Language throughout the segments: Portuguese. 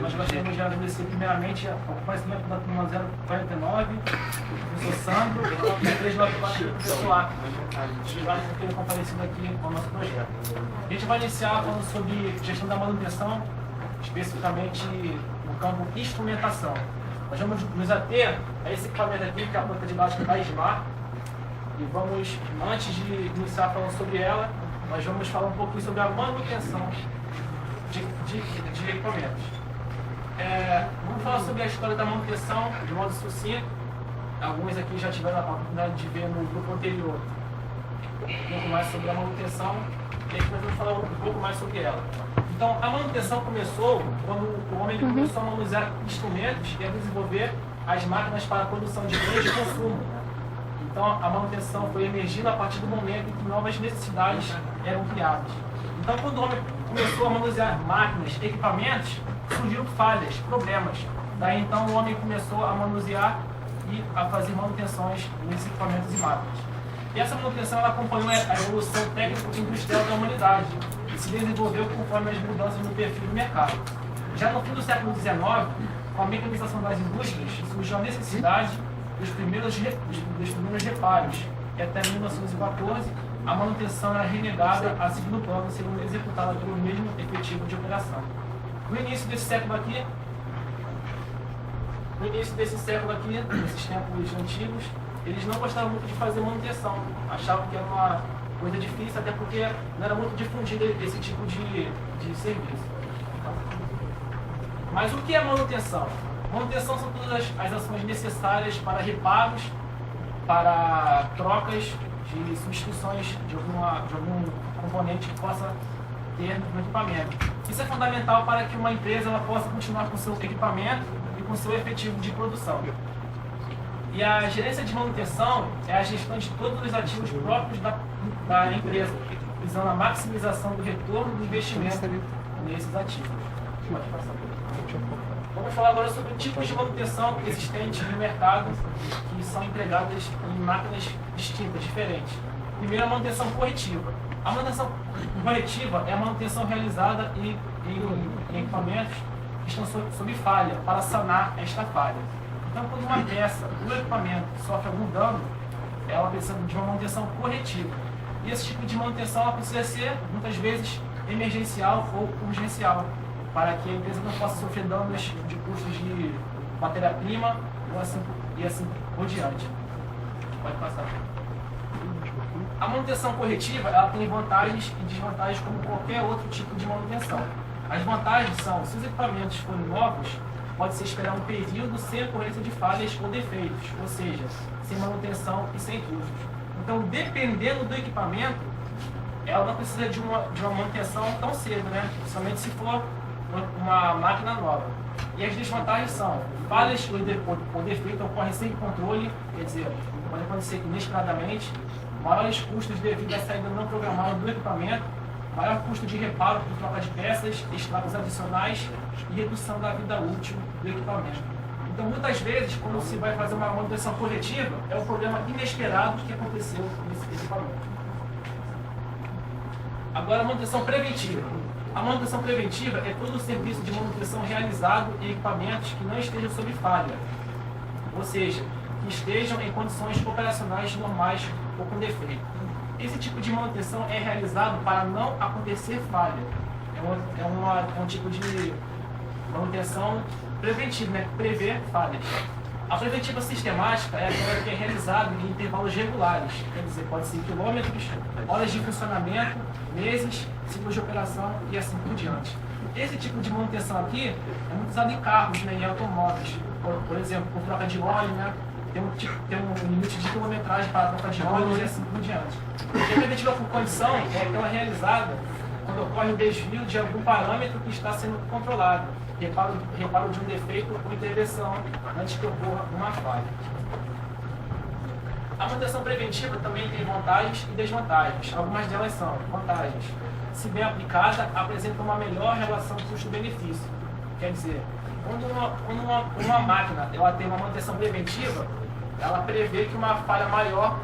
nós gostaríamos de agradecer primeiramente ao comparecimento da turma 049, o professor Sandro, e a 394, o professor Acre. Obrigado por terem comparecido aqui ao nosso projeto. A gente vai iniciar falando sobre gestão da manutenção, especificamente no campo instrumentação. Nós vamos nos ater a esse equipamento aqui, que é a planta didática da Smart, e vamos, antes de iniciar falando sobre ela, nós vamos falar um pouquinho sobre a manutenção de equipamentos. Vamos falar sobre a história da manutenção de modo sucinto. Alguns aqui já tiveram a oportunidade de ver no grupo anterior um pouco mais sobre a manutenção, e aqui nós vamos falar um pouco mais sobre ela. Então, a manutenção começou quando o homem começou a manusear instrumentos e a desenvolver as máquinas para a produção de bens de consumo. Então, a manutenção foi emergindo a partir do momento em que novas necessidades eram criadas. Então, quando o homem começou a manusear máquinas, equipamentos, surgiram falhas, problemas. Daí, então, o homem começou a manusear e a fazer manutenções nesses equipamentos e máquinas. E essa manutenção ela acompanhou a evolução técnico-industrial da humanidade e se desenvolveu conforme as mudanças no perfil do mercado. Já no fim do século XIX, com a mecanização das indústrias, surgiu a necessidade dos primeiros reparos, e até 1914 a manutenção era renegada a segundo plano, sendo executada pelo mesmo efetivo de operação. No início desse século aqui, nesses tempos antigos, eles não gostavam muito de fazer manutenção, achavam que era uma coisa difícil, até porque não era muito difundido esse tipo de serviço. Mas o que é manutenção? Manutenção são todas as ações necessárias para reparos, para trocas de substituições de algum componente que possa ter no equipamento. Isso é fundamental para que uma empresa ela possa continuar com seu equipamento e com seu efetivo de produção. E a gerência de manutenção é a gestão de todos os ativos próprios da empresa, visando a maximização do retorno do investimento nesses ativos. Pode passar. Vamos falar agora sobre tipos de manutenção existentes no mercado que são empregadas em máquinas distintas, diferentes. Primeiro, a manutenção corretiva. A manutenção corretiva é a manutenção realizada em equipamentos que estão sob falha, para sanar esta falha. Então, quando uma peça do equipamento sofre algum dano, ela precisa de uma manutenção corretiva. E esse tipo de manutenção ela precisa ser, muitas vezes, emergencial ou urgencial, para que a empresa não possa sofrer danos de custos de matéria-prima e assim por diante. Pode passar. A manutenção corretiva ela tem vantagens e desvantagens como qualquer outro tipo de manutenção. As vantagens são, se os equipamentos forem novos, pode-se esperar um período sem ocorrência de falhas ou defeitos, ou seja, sem manutenção e sem custos. Então, dependendo do equipamento, ela não precisa de uma manutenção tão cedo, né? Somente se for uma máquina nova. E as desvantagens são falhas ou defeitos ocorrem sem controle, quer dizer, pode acontecer inesperadamente, maiores custos devido à saída não programada do equipamento, maior custo de reparo por troca de peças, estragos adicionais e redução da vida útil do equipamento. Então, muitas vezes, quando se vai fazer uma manutenção corretiva, é um problema inesperado que aconteceu nesse equipamento. Agora, a manutenção preventiva. A manutenção preventiva é todo o serviço de manutenção realizado em equipamentos que não estejam sob falha, ou seja, que estejam em condições operacionais normais ou com defeito. Esse tipo de manutenção é realizado para não acontecer falha. É um tipo de manutenção preventiva, né? Que prevê falhas. A preventiva sistemática é aquela que é realizada em intervalos regulares, quer dizer, pode ser quilômetros, horas de funcionamento, meses, ciclos de operação e assim por diante. Esse tipo de manutenção aqui é muito usado em carros, né, em automóveis. Por exemplo, por troca de óleo, né? Tem um limite de quilometragem para a troca de óleo e assim por diante. E a preventiva por condição é aquela realizada quando ocorre o desvio de algum parâmetro que está sendo controlado, reparo de um defeito ou intervenção antes que ocorra uma falha. A manutenção preventiva também tem vantagens e desvantagens. Algumas delas são vantagens. Se bem aplicada, apresenta uma melhor relação custo-benefício. Quer dizer, quando uma máquina ela tem uma manutenção preventiva, ela prevê que uma falha maior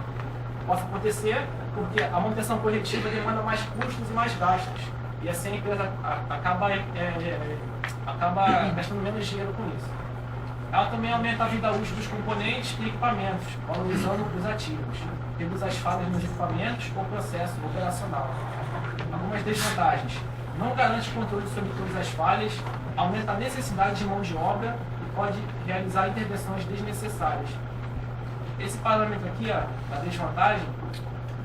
possa acontecer, porque a manutenção corretiva demanda mais custos e mais gastos. E assim a empresa acaba acaba gastando menos dinheiro com isso. Ela também aumenta a vida útil dos componentes e equipamentos, valorizando os ativos, reduz as falhas nos equipamentos ou processo operacional. Algumas desvantagens: não garante controle sobre todas as falhas, aumenta a necessidade de mão de obra e pode realizar intervenções desnecessárias. Esse parâmetro aqui, ó, a desvantagem,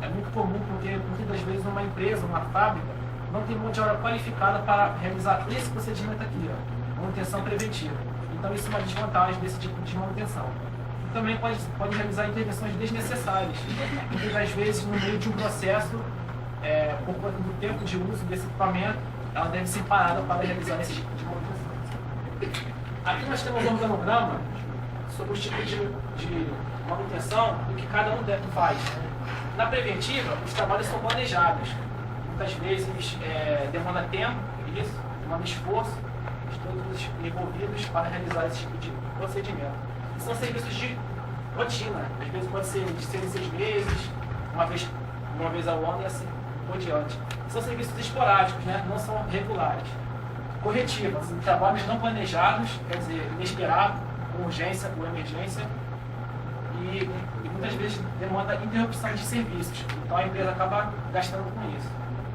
é muito comum porque muitas das vezes uma empresa, uma fábrica, não tem mão de obra qualificada para realizar esse procedimento aqui, ó, manutenção preventiva. Então isso é uma desvantagem desse tipo de manutenção. E também pode realizar intervenções desnecessárias. Muitas das vezes, no meio de um processo, por conta do tempo de uso desse equipamento, ela deve ser parada para realizar esse tipo de manutenção. Aqui nós temos um organograma sobre os tipos de manutenção e o que cada um faz. Na preventiva, os trabalhos são planejados. Muitas vezes demanda tempo, isso, demanda esforço, todos envolvidos para realizar esse tipo de procedimento. E são serviços de rotina, às vezes pode ser de 6 em 6 meses, uma vez ao ano e assim por diante. São serviços esporádicos, né? Não são regulares. Corretivas, trabalhos não planejados, quer dizer, inesperado, com urgência ou emergência, e muitas vezes demanda interrupção de serviços, então a empresa acaba gastando com isso.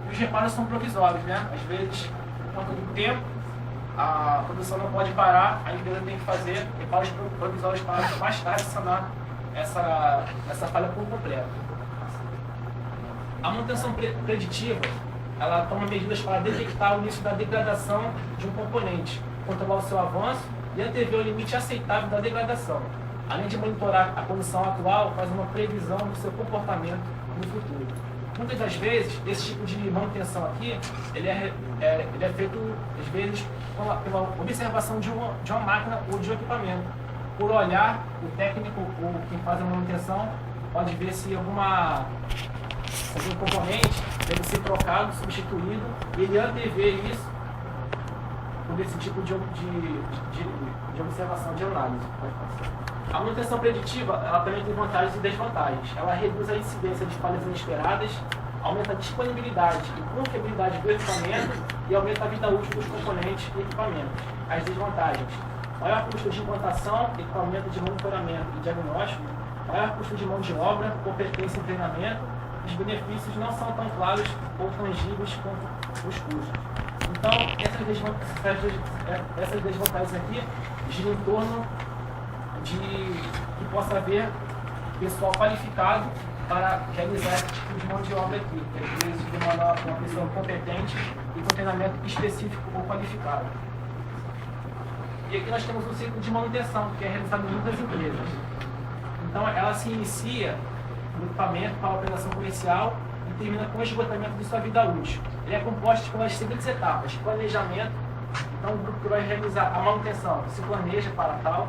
E os reparos são provisórios, né? Às vezes, por conta do tempo, a produção não pode parar, a empresa tem que fazer reparos provisórios para mais tarde sanar essa falha por completo. A manutenção preditiva, ela toma medidas para detectar o início da degradação de um componente, controlar o seu avanço e antever o limite aceitável da degradação, além de monitorar a condição atual, faz uma previsão do seu comportamento no futuro. Muitas das vezes, esse tipo de manutenção aqui, ele é feito, às vezes, pela observação de uma máquina ou de um equipamento. Por olhar, o técnico ou quem faz a manutenção pode ver se algum componente deve ser trocado, substituído, e ele antever isso por esse tipo de observação, de análise. A manutenção preditiva, ela também tem vantagens e desvantagens. Ela reduz a incidência de falhas inesperadas, aumenta a disponibilidade e confiabilidade do equipamento e aumenta a vida útil dos componentes e equipamentos. As desvantagens: maior custo de implantação, equipamento de monitoramento e diagnóstico, maior custo de mão de obra, competência e treinamento. Os benefícios não são tão claros ou tangíveis quanto os custos. Então, essas desvantagens aqui giram em torno de que possa haver pessoal qualificado para realizar esse tipo de mão de obra aqui, que às vezes demanda uma pessoa competente e com treinamento específico ou qualificado. E aqui nós temos um ciclo de manutenção, que é realizado em muitas empresas. Então, ela se inicia no equipamento para a operação comercial e termina com o esgotamento de sua vida útil. Ele é composto pelas seguintes etapas: planejamento. Então, o grupo que vai realizar a manutenção se planeja para tal,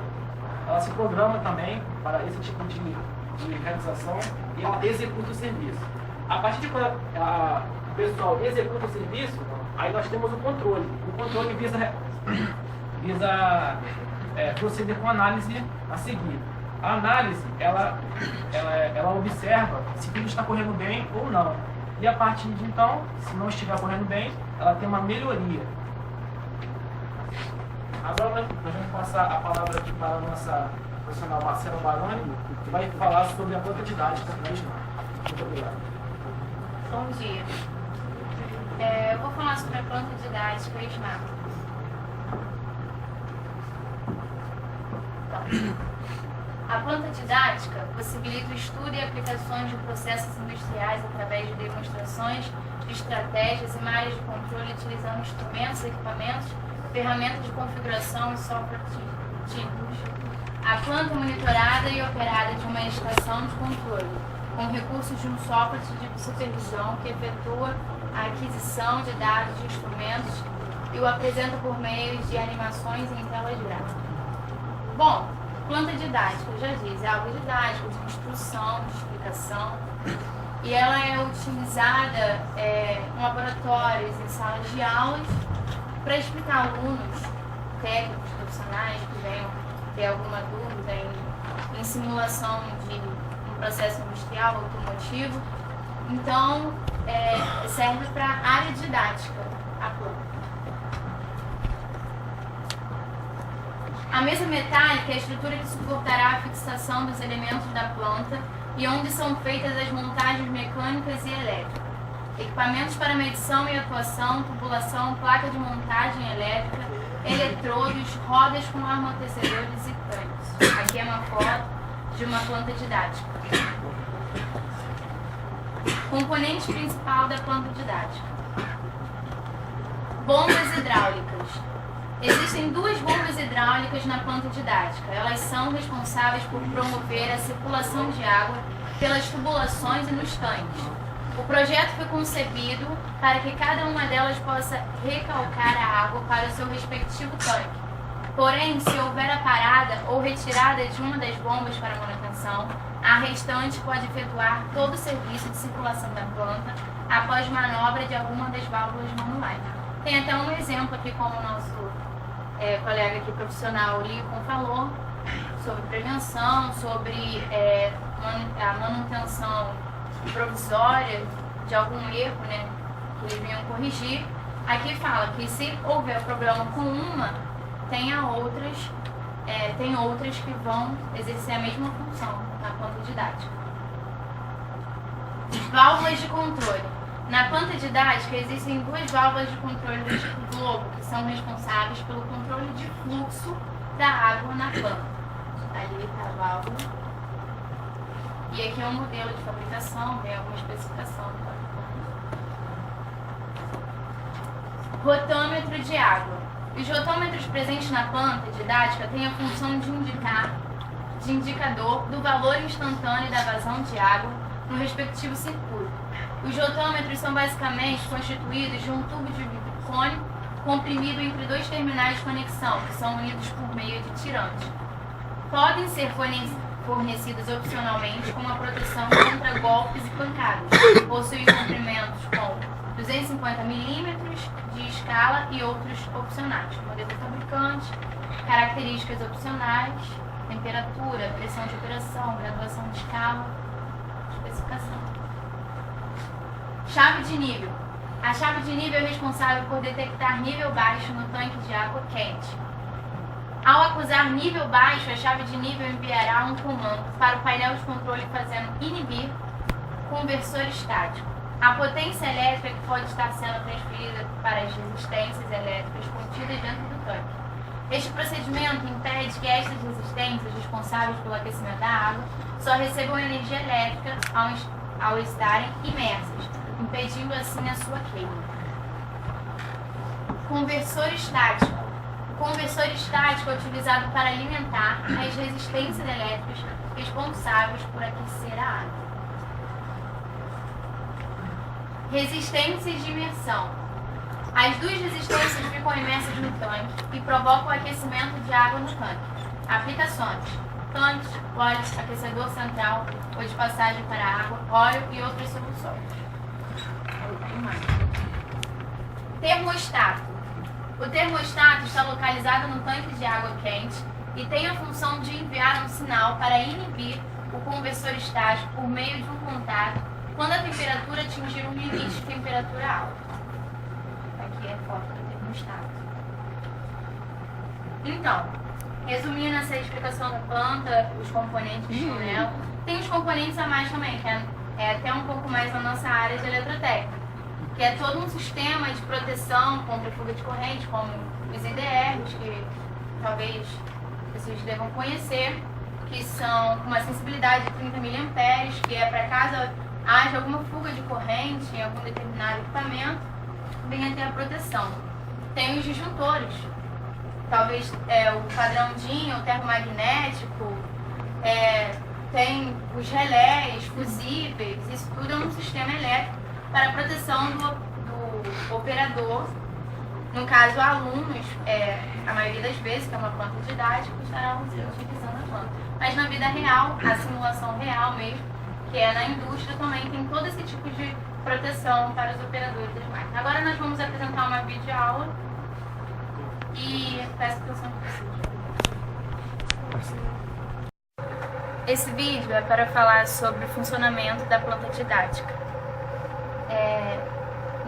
ela se programa também para esse tipo de realização e ela executa o serviço. A partir de quando o pessoal executa o serviço, aí nós temos o controle. O controle visa proceder com análise a seguir. A análise, ela observa se tudo está correndo bem ou não. E a partir de então, se não estiver correndo bem, ela tem uma melhoria. Agora nós vamos passar a palavra aqui para a nossa profissional Marcela Baroni, que vai falar sobre a planta didática. Muito obrigado. Bom dia. Eu vou falar sobre a planta didática SMART. A planta didática possibilita o estudo e aplicações de processos industriais através de demonstrações de estratégias e malhas de controle utilizando instrumentos, equipamentos, ferramentas de configuração e software típicos. A planta é monitorada e operada de uma estação de controle, com recursos de um software de supervisão que efetua a aquisição de dados de instrumentos e o apresenta por meio de animações em telas gráficas. Bom, planta didática, já diz, é algo didático, de instrução, de explicação, e ela é utilizada em laboratórios, em salas de aulas, para explicar a alunos, técnicos, profissionais que venham ter alguma dúvida em simulação de um processo industrial, automotivo. Então, serve para a área didática, a planta. A mesa metálica é a estrutura que suportará a fixação dos elementos da planta e onde são feitas as montagens mecânicas e elétricas. Equipamentos para medição e atuação, tubulação, placa de montagem elétrica, eletrodos, rodas com amortecedores e tanques. Aqui é uma foto de uma planta didática. Componente principal da planta didática. Bombas hidráulicas. Existem duas bombas hidráulicas na planta didática. Elas são responsáveis por promover a circulação de água pelas tubulações e nos tanques. O projeto foi concebido para que cada uma delas possa recalcar a água para o seu respectivo tanque. Porém, se houver a parada ou retirada de uma das bombas para manutenção, a restante pode efetuar todo o serviço de circulação da planta após manobra de alguma das válvulas manuais. Tem até um exemplo aqui, como o nosso colega aqui profissional, Lincoln, falou, sobre prevenção, sobre a manutenção provisória de algum erro, né, que eles venham corrigir. Aqui fala que se houver problema com uma, tem outras que vão exercer a mesma função na planta didática. Válvulas de controle. Na planta didática existem duas válvulas de controle do tipo globo, que são responsáveis pelo controle de fluxo da água na planta. Ali está a válvula. E aqui é um modelo de fabricação, tem alguma especificação do fabricante. Rotômetro de água. Os rotômetros presentes na planta didática têm a função de indicador do valor instantâneo da vazão de água no respectivo circuito. Os rotômetros são basicamente constituídos de um tubo de silicone comprimido entre dois terminais de conexão, que são unidos por meio de tirante. Podem ser fornecidos opcionalmente com uma proteção contra golpes e pancadas. Possuem comprimentos com 250 mm de escala e outros opcionais. Modelo do fabricante, características opcionais, temperatura, pressão de operação, graduação de escala, especificação. Chave de nível. A chave de nível é responsável por detectar nível baixo no tanque de água quente. Ao acusar nível baixo, a chave de nível enviará um comando para o painel de controle fazendo inibir conversor estático. A potência elétrica que pode estar sendo transferida para as resistências elétricas contidas dentro do tanque. Este procedimento impede que estas resistências responsáveis pelo aquecimento da água só recebam energia elétrica ao estarem imersas, impedindo assim a sua queima. Conversor estático. O conversor estático é utilizado para alimentar as resistências elétricas responsáveis por aquecer a água. Resistências de imersão. As duas resistências ficam imersas no tanque e provocam o aquecimento de água no tanque. Aplicações: tanque, óleo, aquecedor central ou de passagem para água, óleo e outras soluções. Termostato. O termostato está localizado no tanque de água quente e tem a função de enviar um sinal para inibir o conversor estático por meio de um contato quando a temperatura atingir um limite de temperatura alta. Aqui é a foto do termostato. Então, resumindo essa explicação da planta, os componentes que estão nela, tem os componentes a mais também, que é até um pouco mais na nossa área de eletrotécnica, que é todo um sistema de proteção contra fuga de corrente, como os IDRs, que talvez vocês devam conhecer, que são com uma sensibilidade de 30 mA, que é para caso haja alguma fuga de corrente em algum determinado equipamento, venha ter a proteção. Tem os disjuntores, talvez o padrão DIN, o termomagnético, tem os relés, fusíveis, isso tudo é um sistema elétrico para a proteção do operador. No caso, alunos, a maioria das vezes, que é uma planta didática, estarão utilizando a planta. Mas na vida real, a simulação real mesmo, que é na indústria, também tem todo esse tipo de proteção para os operadores das máquinas. Agora nós vamos apresentar uma videoaula e peço atenção de vocês. Esse vídeo é para falar sobre o funcionamento da planta didática.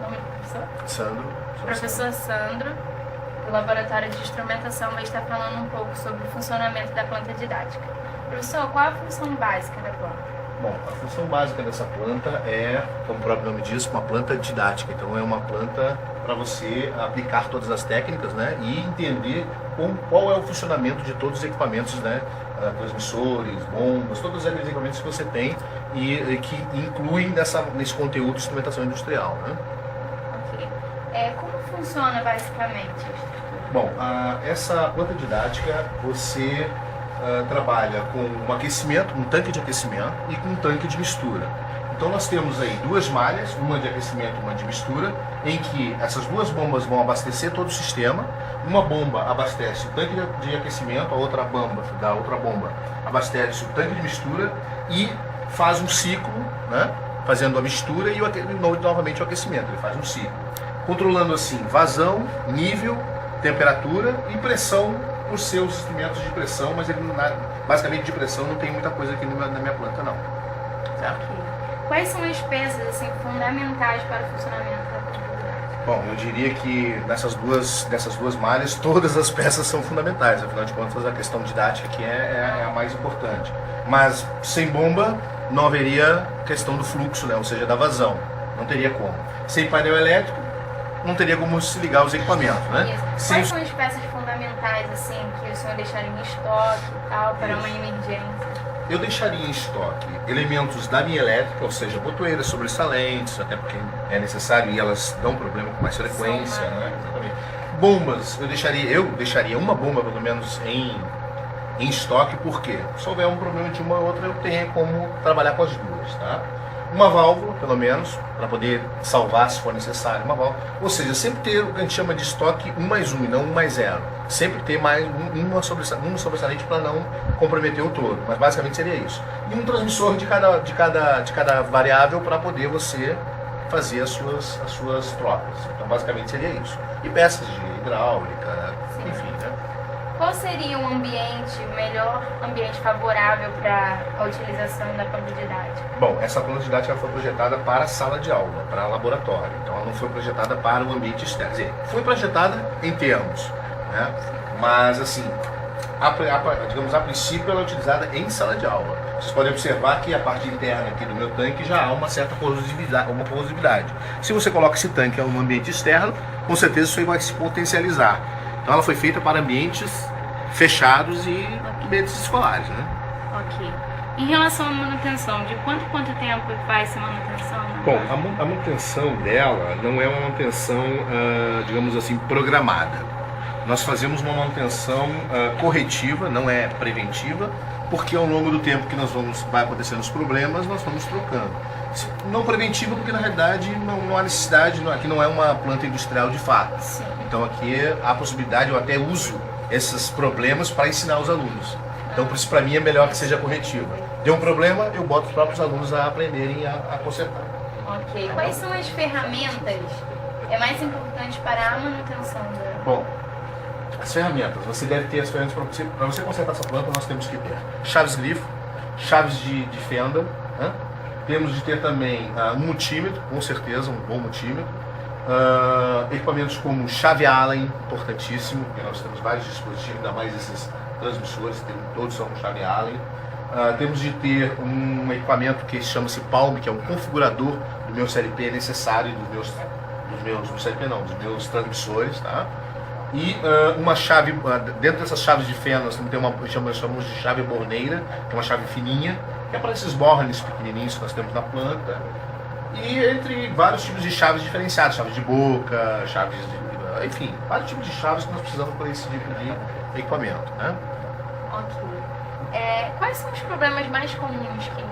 Nome do professor? Sandro. Professor Sandro, do Laboratório de Instrumentação, vai estar falando um pouco sobre o funcionamento da planta didática. Professor, qual a função básica da planta? Bom, a função básica dessa planta é, como o próprio nome diz, uma planta didática. Então é uma planta para você aplicar todas as técnicas, né, e entender qual é o funcionamento de todos os equipamentos, né, transmissores, bombas, todos aqueles equipamentos que você tem e que incluem nesse conteúdo de instrumentação industrial, né? Ok. Como funciona basicamente? Bom, essa planta didática você trabalha com um aquecimento, um tanque de aquecimento e com um tanque de mistura. Então nós temos aí duas malhas, uma de aquecimento e uma de mistura, em que essas duas bombas vão abastecer todo o sistema. Uma bomba abastece o tanque de aquecimento, a outra bomba abastece o tanque de mistura e faz um ciclo, né, fazendo a mistura e novamente o aquecimento. Ele faz um ciclo, controlando assim vazão, nível, temperatura e pressão, os seus instrumentos de pressão, mas ele basicamente de pressão não tem muita coisa aqui na minha planta não. Certo? Okay. Quais são as peças assim, fundamentais para o funcionamento da planta? Bom, eu diria que dessas duas malhas todas as peças são fundamentais, afinal de contas a questão didática aqui é a mais importante. Mas sem bomba não haveria questão do fluxo, né? Ou seja, da vazão, não teria como. Sem painel elétrico não teria como se ligar os equipamentos, né? Quais são as peças fundamentais assim que o senhor deixaria em estoque e tal para uma emergência? Eu deixaria em estoque elementos da linha elétrica, ou seja, botoeiras sobressalentes, até porque é necessário e elas dão problema com mais frequência, né? Exatamente. Bombas, eu deixaria uma bomba pelo menos em estoque, porque se houver um problema de uma ou outra eu tenho como trabalhar com as duas, tá? Uma válvula, pelo menos, para poder salvar se for necessário, uma válvula. Ou seja, sempre ter o que a gente chama de estoque 1+1 e não 1+0. Sempre ter mais uma sobressalente para não comprometer o todo, mas basicamente seria isso. E um transmissor de cada variável para poder você fazer as suas trocas. Então basicamente seria isso. E peças de hidráulica, enfim, né? Qual seria o melhor ambiente favorável para a utilização da planta didática? Bom, essa planta didática foi projetada para sala de aula, para laboratório. Então ela não foi projetada para o ambiente externo. Quer dizer, foi projetada em termos, né? Mas assim, digamos, a princípio ela é utilizada em sala de aula. Vocês podem observar que a parte interna aqui do meu tanque já há uma certa corrosividade. Se você coloca esse tanque em um ambiente externo, com certeza isso aí vai se potencializar. Então ela foi feita para ambientes fechados e ambientes escolares, né? Ok. Em relação à manutenção, de quanto tempo faz essa manutenção? Bom, a manutenção dela não é uma manutenção, digamos assim, programada. Nós fazemos uma manutenção corretiva, não é preventiva, porque ao longo do tempo que vai acontecendo os problemas, nós vamos trocando. Não preventiva porque na realidade não há necessidade, aqui não é uma planta industrial de fato. Sim. Então aqui há a possibilidade, eu até uso esses problemas para ensinar os alunos. Então por isso para mim é melhor que seja corretiva. Deu um problema, eu boto os próprios alunos a aprenderem a consertar. Ok. Quais são as ferramentas mais importantes para a manutenção da... Bom, as ferramentas, você deve ter as ferramentas para você consertar essa planta, nós temos que ter chaves grifo, chaves de fenda, né? Temos de ter também um multímetro, com certeza, um bom multímetro, equipamentos como chave Allen, importantíssimo, porque nós temos vários dispositivos, ainda mais esses transmissores, todos são chave Allen. Temos de ter um equipamento que chama-se Palm, que é um configurador do meu CLP necessário, dos meus transmissores, tá? E uma chave, dentro dessas chaves de fenda, nós temos uma chamamos de chave borneira, que é uma chave fininha, que é para esses bornes pequenininhos que nós temos na planta. E entre vários tipos de chaves diferenciadas, chaves de boca, chaves de... enfim, vários tipos de chaves que nós precisamos para esse tipo de equipamento, né? Ok. Quais são os problemas mais comuns que...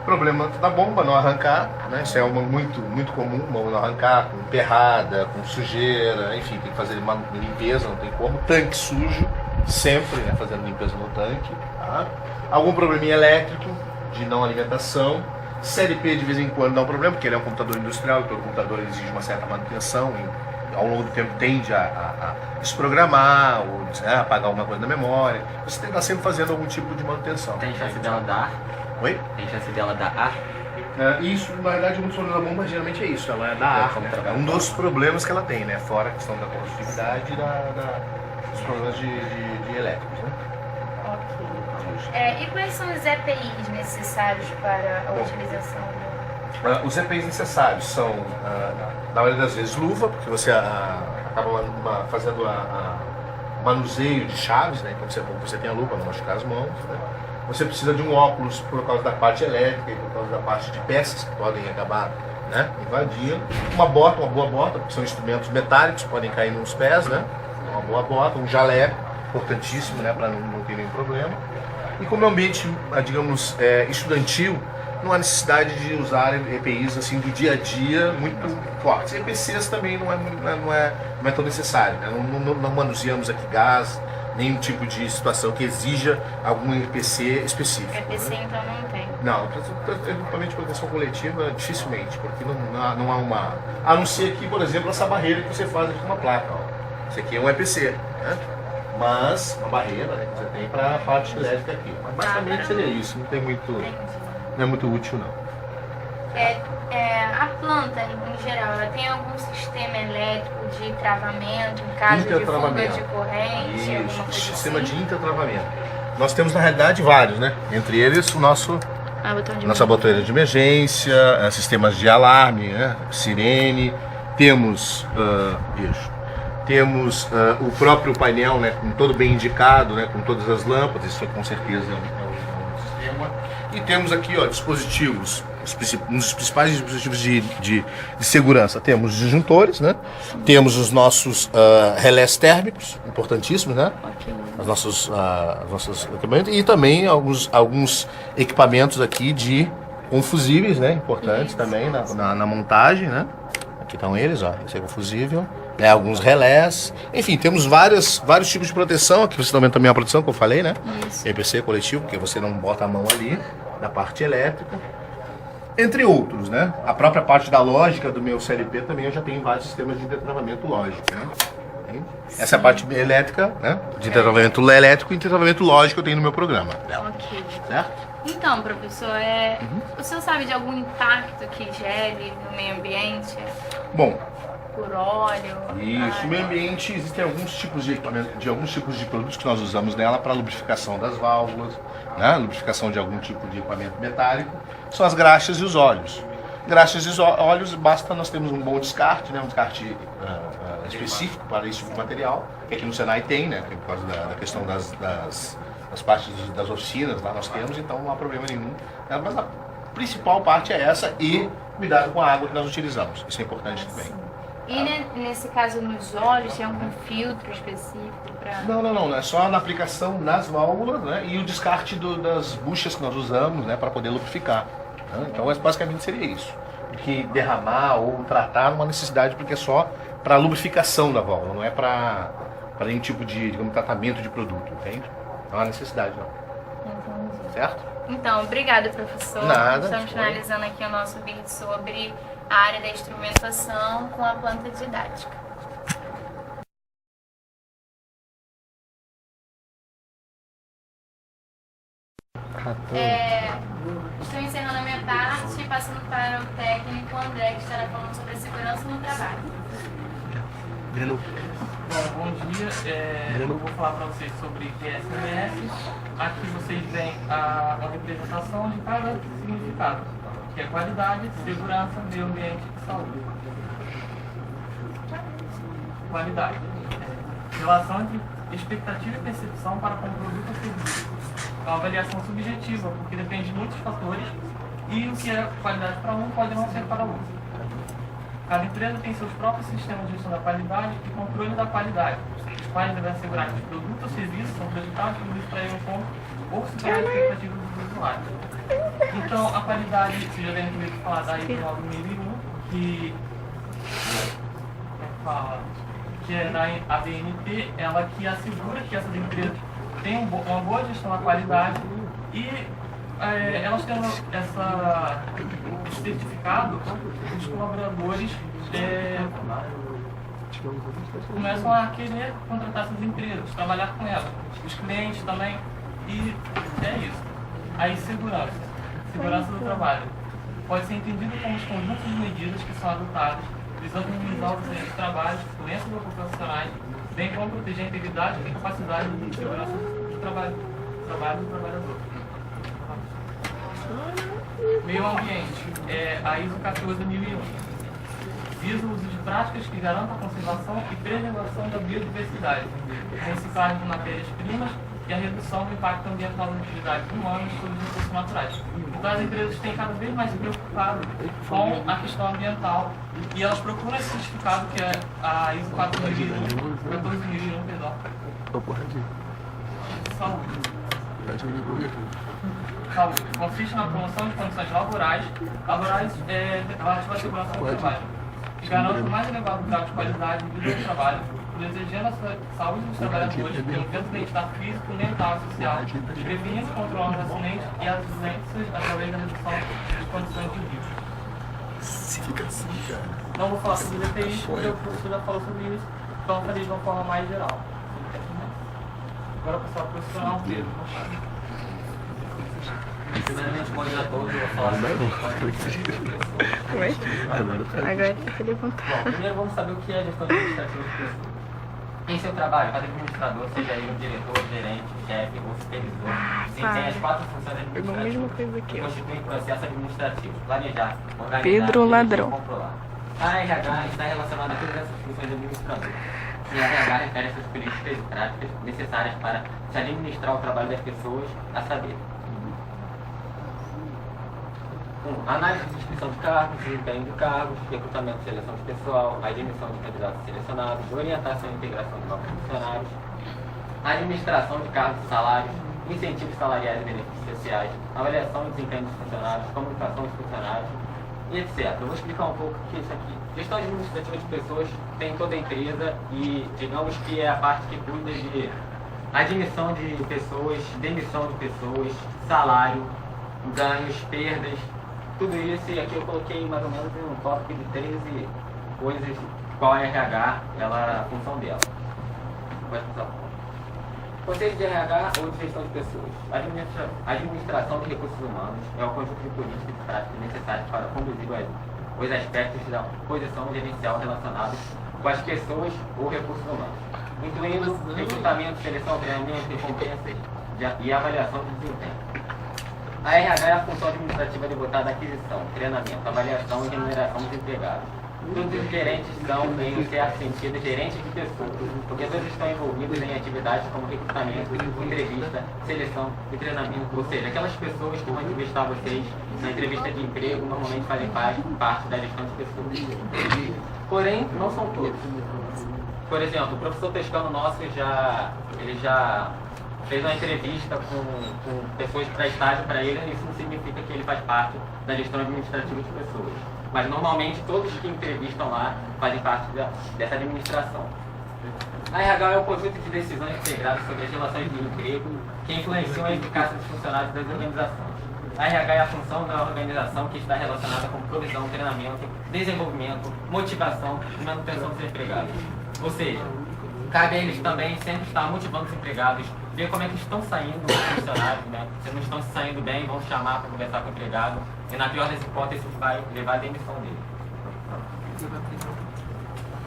Problema da bomba não arrancar, né? Isso é uma muito comum, bomba não arrancar, com emperrada, com sujeira, enfim, tem que fazer uma limpeza, não tem como. Tanque sujo, sempre, né, fazendo limpeza no tanque, tá? Algum probleminha elétrico, de não alimentação. CLP de vez em quando dá um problema, porque ele é um computador industrial, e todo computador exige uma certa manutenção, e ao longo do tempo tende a desprogramar, ou apagar alguma coisa da memória. Você está sempre fazendo algum tipo de manutenção. Tem chance dela dar? Oi? Tem chance dela dar ar? Isso, na verdade, muitos problemas da bomba geralmente é isso, ela é da ar, né? É um dos problemas que ela tem, né? Fora a questão da condutividade e dos problemas de elétricos, né? Ok. E quais são os EPIs necessários para a utilização? Os EPIs necessários são, na maioria das vezes, luva, porque você acaba fazendo o manuseio de chaves, né? Então você tem a luva para não machucar as mãos, né? Você precisa de um óculos por causa da parte elétrica e por causa da parte de peças que podem acabar, né, invadindo. Uma boa bota, porque são instrumentos metálicos que podem cair nos pés, né? Uma boa bota, um jaleco, importantíssimo, né, para não ter nenhum problema. E como é um ambiente, digamos, estudantil, não há necessidade de usar EPIs assim do dia a dia muito fortes. EPCs também não é tão necessário, né? Não manuseamos aqui gás, nenhum tipo de situação que exija algum EPC específico. EPC, né? Então não tem? Não, equipamento de proteção coletiva dificilmente, porque não há uma... A não ser que, por exemplo, essa barreira que você faz aqui com uma placa. Ó. Isso aqui é um EPC, né? Mas uma barreira, né, que você tem para a parte elétrica aqui. Mas basicamente seria isso, não é muito útil não. A planta, em geral, ela tem algum sistema elétrico de travamento em caso de fuga de corrente? Isso, sistema de intertravamento. Nós temos, na realidade, vários, né? Entre eles, o nossa botoeira de emergência, sistemas de alarme, né? Sirene, temos o próprio painel, né? Com todo bem indicado, né? Com todas as lâmpadas, isso com certeza é um sistema. E temos aqui, ó, dispositivos, um dos principais dispositivos de segurança. Temos os disjuntores, né? Temos os nossos relés térmicos, importantíssimos, né? Os nossos equipamentos. E também alguns equipamentos aqui com fusíveis, né? Importantes também na montagem, né? Aqui estão eles, ó. Esse é o fusível. Alguns relés. Enfim, temos vários tipos de proteção. Aqui você também a proteção que eu falei, né? Isso. EPC coletivo, porque você não bota a mão ali, da parte elétrica. Entre outros, né? A própria parte da lógica do meu CLP também eu já tenho vários sistemas de intertravamento lógico, né? Essa é a parte elétrica, né? De intertravamento elétrico e intertravamento lógico eu tenho no meu programa. Ok. Certo? Então, professor, o senhor sabe de algum impacto que gere no meio ambiente? Bom, por óleo? Isso, no meio ambiente existem alguns tipos de equipamento, alguns tipos de produtos que nós usamos nela para lubrificação das válvulas, né? Lubrificação de algum tipo de equipamento metálico, são as graxas e os óleos. Graxas e óleos, basta nós termos um bom descarte, né? Um descarte específico para esse tipo de material, que aqui no Senai tem, né? Por causa da questão das partes das oficinas, lá nós temos, então não há problema nenhum. Mas a principal parte é essa e cuidado com a água que nós utilizamos, isso é importante também. E nesse caso nos óleos, tem algum filtro específico para... Não, é só na aplicação nas válvulas, né? E o descarte das buchas que nós usamos, né? Para poder lubrificar. Né? Então basicamente seria isso. Porque derramar ou tratar não há necessidade, porque é só para lubrificação da válvula, não é para nenhum tipo de, digamos, tratamento de produto, entende? Não há necessidade não. Entendi. Certo? Então, obrigada, professor. Nada. Estamos finalizando aqui o nosso vídeo sobre a área da instrumentação com a planta didática. Estou encerrando a minha parte e passando para o técnico André, que estará falando sobre a segurança no trabalho. Bom dia, eu vou falar para vocês sobre QSMS. Aqui vocês veem uma representação de cada significado, que é qualidade, segurança, meio ambiente e saúde. Qualidade. Relação entre expectativa e percepção para com o produto ou serviço. É uma avaliação subjetiva, porque depende de muitos fatores e o que é qualidade para um pode não ser para outro. Cada empresa tem seus próprios sistemas de gestão da qualidade e controle da qualidade, os quais devem assegurar que os produtos ou serviços são projetados e extraíram um ponto ou superar as expectativas dos usuários. Então, a qualidade, vocês já devem ter ouvido falar da ISO 9001, que é da ABNT, ela que assegura que essas empresas tenham uma boa gestão da qualidade e elas tendo esse certificado, os colaboradores começam a querer contratar essas empresas, trabalhar com elas, os clientes também, e é isso. Aí segurança do trabalho. pode ser entendido como os conjuntos de medidas que são adotadas visando minimizar os acidentes de trabalho, doenças ocupacionais, bem como proteger a integridade e capacidade de segurança do trabalho do trabalhador. Meio ambiente, a ISO 14001. Visa o uso de práticas que garantam a conservação e preservação da biodiversidade, a reciclagem de matérias-primas e a redução do impacto ambiental das atividades humanas sobre os recursos naturais. Então as empresas têm cada vez mais se preocupado com a questão ambiental e elas procuram esse certificado que é a ISO 14001, perdão. Saúde. Saúde. Consiste na promoção de condições laborais relativas à segurança do trabalho, que garantam o mais elevado grau de qualidade de vida do trabalho, desejando a saúde dos trabalhadores pelo bem-estar físico, mental e social, prevenindo e controlando os acidentes e as doenças através da redução de condições de risco. Se fica assim, cara. Não vou falar sobre DTI, porque o professor já falou sobre isso, então eu falei de uma forma mais geral. Agora o pessoal profissional Pedro. Primeiramente, bom dia a todos. Eu vou falar sobre Oi? Agora eu levantar. Bom, primeiro vamos saber o que é gestão administrativa de pessoas. Em seu trabalho, cada administrador, seja ele um diretor, gerente, chefe ou supervisor, desempenha as 4 funções Pegou a mesma administrativas coisa aqui, que ó. constituem processo administrativo: planejar, organizar, Pedro dirigir e Ladrão. controlar. A RH está relacionada a todas essas funções administradoras. E a RH refere essas políticas e práticas necessárias para se administrar o trabalho das pessoas, a saber: 1. Análise de descrição de cargos, desempenho de cargos, recrutamento e seleção de pessoal, admissão de candidatos selecionados, orientação e integração de novos funcionários, administração de cargos e salários, incentivos salariais e benefícios sociais, avaliação e desempenho dos funcionários, comunicação dos funcionários, e etc. Eu vou explicar um pouco o que é isso aqui. Gestão administrativa de pessoas tem toda a empresa e digamos que é a parte que cuida de admissão de pessoas, demissão de pessoas, salário, ganhos, perdas, tudo isso. E aqui eu coloquei mais ou menos um tópico de 13 coisas qual é a RH, a função dela. Pode passar. Conselho de RH ou de gestão de pessoas. Administração de recursos humanos é o conjunto de políticas e práticas necessárias para conduzir os aspectos da posição gerencial relacionados com as pessoas ou recursos humanos, incluindo recrutamento, seleção, treinamento, recompensas e avaliação de desempenho. A RH é a função administrativa devotada à aquisição, treinamento, avaliação e remuneração dos empregados. Todos os gerentes são, em um certo sentido, gerentes de pessoas, porque todos estão envolvidos em atividades como recrutamento, entrevista, seleção e treinamento. Ou seja, aquelas pessoas que vão entrevistar vocês na entrevista de emprego normalmente fazem parte da gestão de pessoas. Porém, não são todos. Por exemplo, o professor Toscano nosso ele já fez uma entrevista com pessoas para estágio para ele, e isso não significa que ele faz parte da gestão administrativa de pessoas. Mas normalmente todos que entrevistam lá fazem parte dessa administração. A RH é o conjunto de decisões integradas sobre as relações de emprego que influenciam a eficácia dos funcionários das organizações. A RH é a função da organização que está relacionada com provisão, treinamento, desenvolvimento, motivação e manutenção dos empregados. Ou seja, cabe a eles também sempre estar motivando os empregados, ver como é que estão saindo os funcionários, né? Se não estão saindo bem, vão chamar para conversar com o empregado e, na pior das hipóteses, vai levar a demissão dele.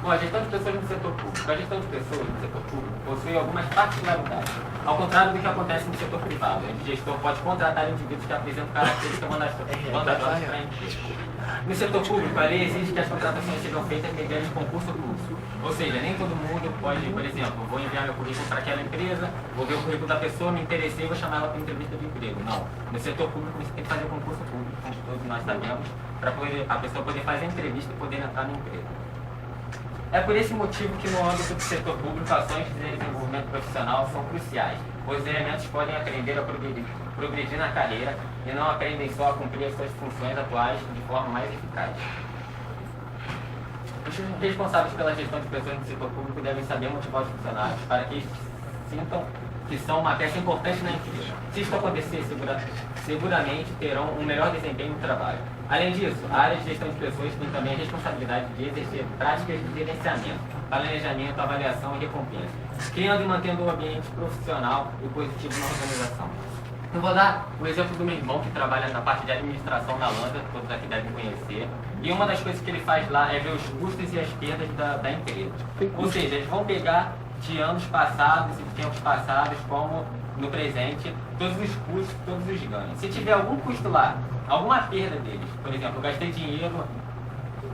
Bom, a gestão de pessoas no setor público. A gestão de pessoas no setor público possui algumas particularidades, ao contrário do que acontece no setor privado, onde o gestor pode contratar indivíduos que apresentam características vantajosas para a empresa. No setor público, a lei exige que as contratações sejam feitas mediante concurso público. Ou seja, nem todo mundo pode, por exemplo, vou enviar meu currículo para aquela empresa, vou ver o currículo da pessoa, me interessei e vou chamar ela para entrevista de emprego. Não. No setor público, você tem que fazer concurso público, como todos nós sabemos, para a pessoa poder fazer a entrevista e poder entrar no emprego. É por esse motivo que no âmbito do setor público, ações de desenvolvimento profissional são cruciais, pois os elementos podem aprender a progredir na carreira e não aprendem só a cumprir as suas funções atuais de forma mais eficaz. Os responsáveis pela gestão de pessoas no setor público devem saber motivar os funcionários para que eles sintam que são uma peça importante na empresa. Se isso acontecer, seguramente terão um melhor desempenho no trabalho. Além disso, a área de gestão de pessoas tem também a responsabilidade de exercer práticas de gerenciamento, planejamento, avaliação e recompensa, criando e mantendo um ambiente profissional e positivo na organização. Eu vou dar o exemplo do meu irmão que trabalha na parte de administração na Lambda, todos aqui devem conhecer. E uma das coisas que ele faz lá é ver os custos e as perdas da empresa. Ou seja, eles vão pegar de anos passados e de tempos passados, como no presente, todos os custos, todos os ganhos. Se tiver algum custo lá, alguma perda deles, por exemplo, eu gastei dinheiro,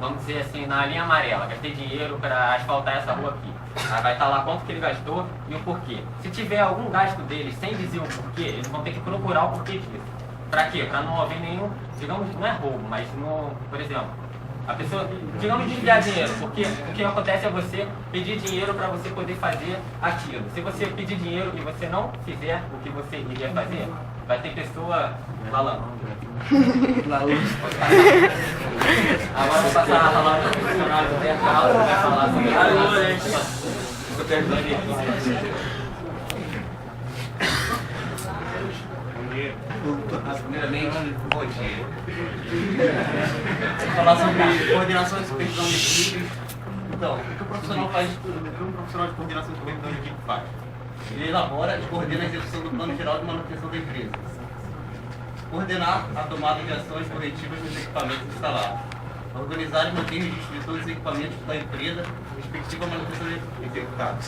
vamos dizer assim, na linha amarela, gastei dinheiro para asfaltar essa rua aqui. Aí vai estar lá quanto que ele gastou e o porquê. Se tiver algum gasto deles sem dizer o porquê, eles vão ter que procurar o porquê disso. Para quê? Para não haver nenhum, digamos, não é roubo, mas por exemplo, a pessoa, digamos, desviar dinheiro, porque o que acontece é você pedir dinheiro para você poder fazer aquilo. Se você pedir dinheiro e você não fizer o que você iria fazer, vai ter pessoa falando. Agora vou passar a palavra para o funcionário do mercado, que vai falar sobre a Primeiramente, bom dia. Vou falar sobre coordenação e supervisão de equipe. Então, o que o profissional faz, o que um profissional de coordenação e supervisão de equipe faz? Ele elabora e coordena a execução do plano geral de manutenção da empresa. Coordenar a tomada de ações corretivas nos equipamentos instalados. Organizar e manter registro de todos os equipamentos da empresa, respectiva manutenção executada.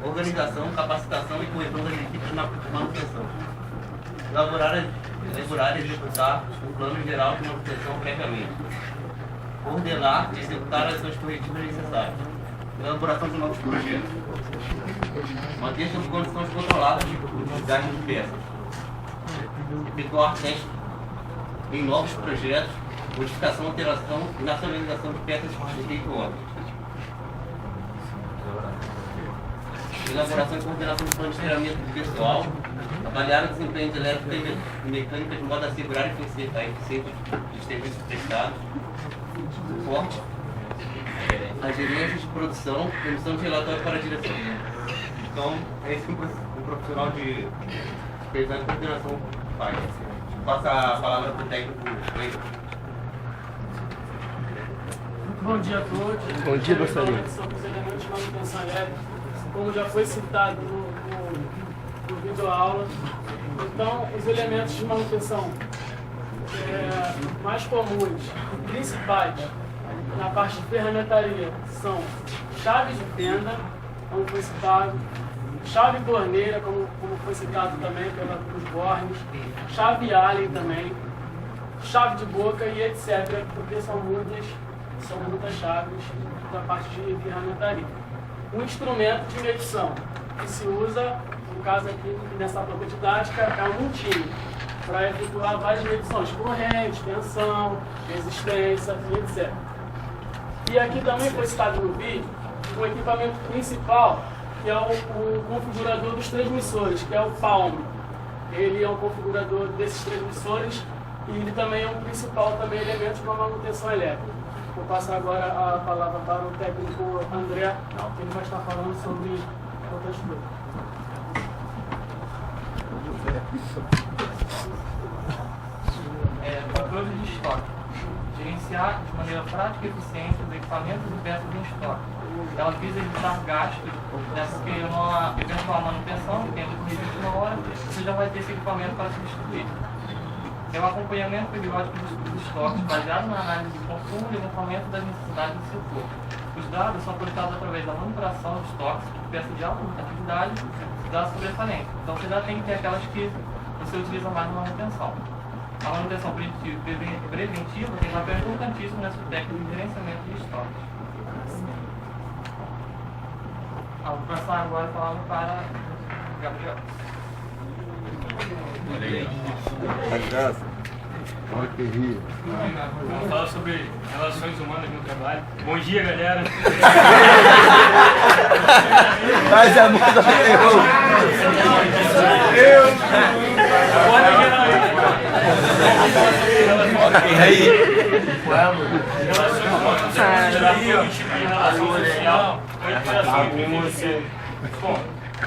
Organização, capacitação e correção das equipes de manutenção. Elaborar e executar o plano geral de manutenção previamente. Ordenar e executar as ações corretivas necessárias. Elaboração de novos projetos. Manter sob condições controladas de desgaste de peças. Efetuar testes em novos projetos, modificação, alteração e nacionalização de peças defeituosas. Elaboração e coordenação de plano de treinamento do pessoal. Avaliar o desempenho de elétrica e mecânica de modo a assegurar a eficiência dos serviços prestados. Suporte. As gerências de produção, emissão de relatório para a direção. Então, é isso que um profissional de supervisão e coordenação faz. Passa a palavra para o técnico. Bom dia a todos. Bom dia, gostaria. Sobre os elementos de manutenção elétrica, como já foi citado no vídeo aula. Então, os elementos de manutenção mais comuns e principais na parte de ferramentaria são chaves de fenda, como foi citado, chave torneira, como foi citado também pelos Bornes, chave Allen também, chave de boca e etc., porque são muitas chaves da parte de ferramentaria. Um instrumento de medição que se usa, no caso aqui nessa planta didática, é um multímetro, para efetuar várias medições, corrente, tensão, resistência e etc. E aqui também foi citado no vídeo o equipamento principal, que é o configurador dos transmissores, que é o Palm. Ele é um configurador desses transmissores e ele também é um principal elemento de uma manutenção elétrica. Vou passar agora a palavra para o técnico André, que ele vai estar falando sobre outras coisas. Controle de estoque. Gerenciar de maneira prática e eficiente os equipamentos e peças em estoque. Ela visa evitar gastos, porque numa eventual manutenção, tempo de 21 horas, você já vai ter esse equipamento para substituir. É o acompanhamento periódico dos estoques, baseado na análise de consumo e levantamento das necessidades do setor. Os dados são coletados através da monitoração de estoques de peças de alta atividade e dados sobressalentes. Então você já tem que ter aquelas que você utiliza mais na manutenção. A manutenção preventiva tem um papel importantíssimo nessa técnica de gerenciamento de estoques. Vou passar agora a palavra para Gabriel. Vamos falar sobre relações humanas no trabalho. Bom dia, galera. Mas é muito Bom,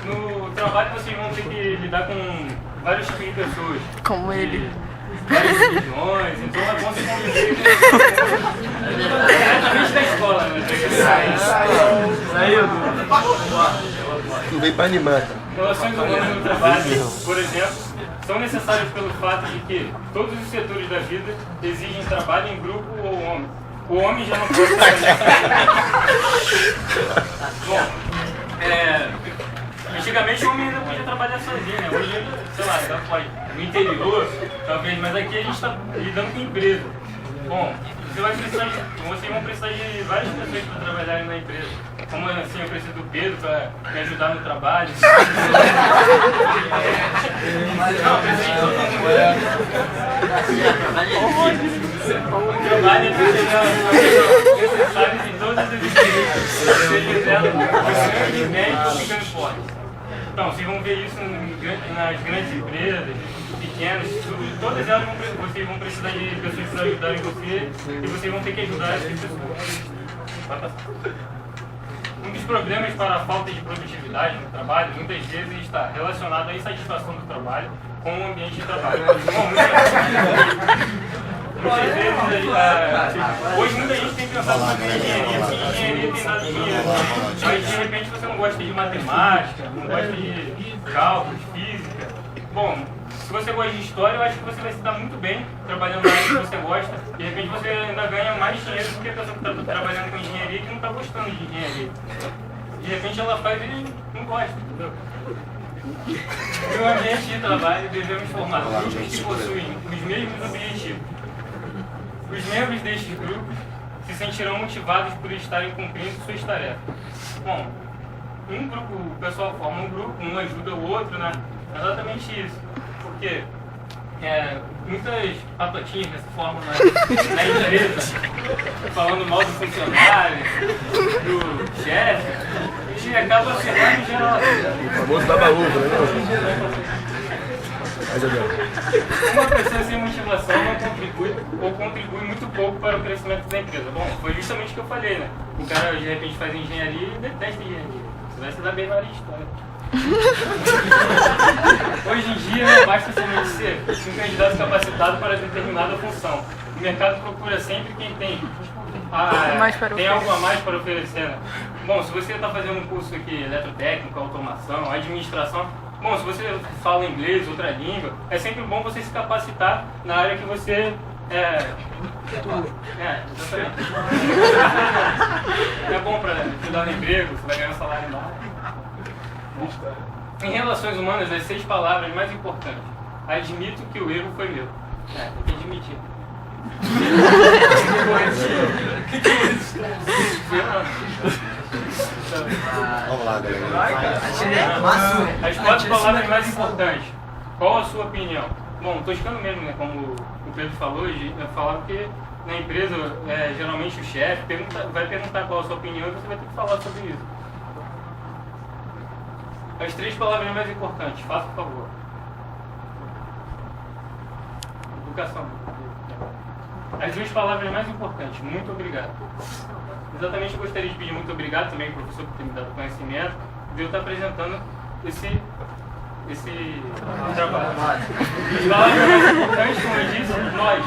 no trabalho vocês vão ter que lidar com vários tipos de pessoas. Como ele. Várias religiões, então é bom você conviver diretamente da escola, né? Tu veio pra animar, tá? Relações humanas no trabalho, por exemplo, são necessários pelo fato de que todos os setores da vida exigem trabalho em grupo ou homem. O homem já não pode trabalhar sozinho. Bom, antigamente o homem ainda podia trabalhar sozinho, né? Hoje, sei lá, ainda pode. No interior, talvez, mas aqui a gente está lidando com empresa. Bom, vocês vão precisar de várias pessoas para trabalharem na empresa. Como assim, eu preciso do Pedro para me ajudar no trabalho. Não, eu preciso de todo mundo. O trabalho é necessário em todas as empresas. Seja dela, grande, médio ou ficando forte. Então, vocês vão ver isso nas grandes empresas, pequenas, todas elas vocês vão precisar de pessoas para ajudarem você e vocês vão ter que ajudar essas pessoas. Vai passar. Um dos problemas para a falta de produtividade no trabalho muitas vezes está relacionado à insatisfação do trabalho com o ambiente de trabalho. Bom, muitas vezes, hoje muita gente tem pensado em engenharia, porque engenharia tem dado dinheiro, mas de repente você não gosta de matemática, não gosta de cálculos, física. Bom, se você gosta de história, eu acho que você vai se dar muito bem trabalhando na área que você gosta. De repente você ainda ganha mais dinheiro do que a pessoa que está trabalhando com engenharia e que não está gostando de engenharia. De repente ela faz e não gosta, entendeu? No ambiente de trabalho devemos formar grupos que possuem os mesmos objetivos. Os membros destes grupos se sentirão motivados por estarem cumprindo suas tarefas. Bom, o pessoal forma um grupo, um ajuda o outro, né? É exatamente isso. Porque muitas patotinhas que se formam na empresa, falando mal do funcionário, do chefe, e acaba ferrando em geral. O famoso baba-uva, né? Uma pessoa sem motivação não contribui ou contribui muito pouco para o crescimento da empresa. Bom, foi justamente o que eu falei, né? O cara de repente faz engenharia e detesta engenharia. Você vai se dar bem na área de história. Hoje em dia, não basta somente ser um candidato capacitado para determinada função. O mercado procura sempre quem tem algo a mais para oferecer. Né? Bom, se você está fazendo um curso aqui, eletrotécnica, automação, administração, bom, se você fala inglês, outra língua, é sempre bom você se capacitar na área que você exatamente. É bom para te dar um emprego, você vai ganhar um salário mais. Em relações humanas, as 6 palavras mais importantes. Admito que o erro foi meu. Tem que admitir. Vamos lá, galera. As 4 palavras mais importantes. Qual a sua opinião? Bom, toscando mesmo, né? Como o Pedro falou, eu falava que na empresa, geralmente o chefe vai perguntar qual a sua opinião e você vai ter que falar sobre isso. As 3 palavras mais importantes, faça por favor. Educação. As 2 palavras mais importantes, muito obrigado. Exatamente, eu gostaria de pedir muito obrigado também ao professor por ter me dado conhecimento, de eu estar apresentando esse trabalho. As palavras mais importantes, como eu disse, nós.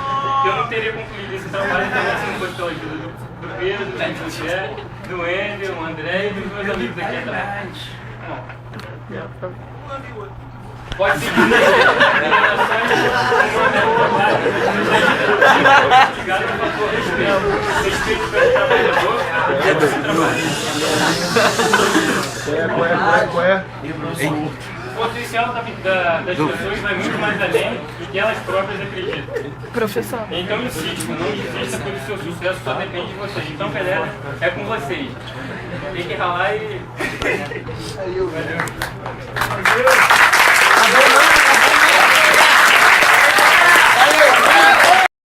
Eu não teria concluído esse trabalho também se não fosse pela ajuda do Pedro, do Michel, do Wendel, do André e dos meus amigos aqui atrás. Pode seguir as recomendações obrigado pelo favor, respeito pelo trabalhador e pelo trabalho. O potencial das pessoas vai muito mais além do que elas próprias acreditam. Professor. Então insista, não desista, porque o seu sucesso só depende de vocês. Então, galera, é com vocês. Tem que ralar e... Valeu.